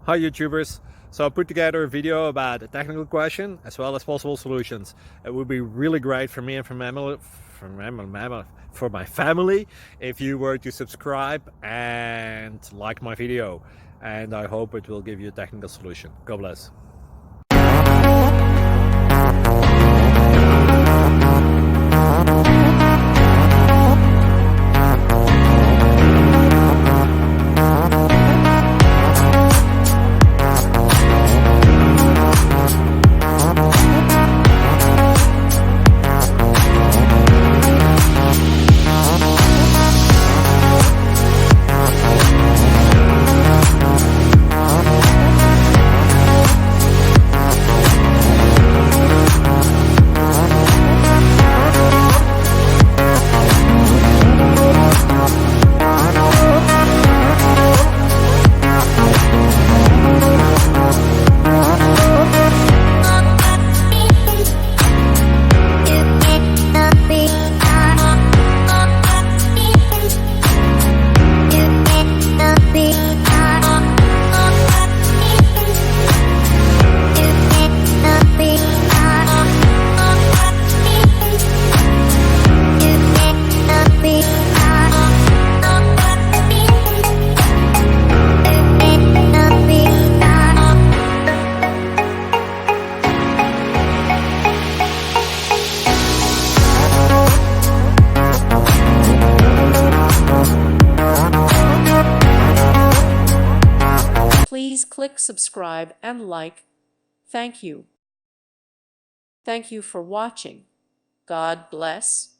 Hi YouTubers! So I put together a video about a technical question as well as possible solutions. It would be really great for me and for my family if you were to subscribe and like my video, and I hope it will give you a technical solution. God bless. Please click subscribe and like. Thank you. Thank you for watching. God bless.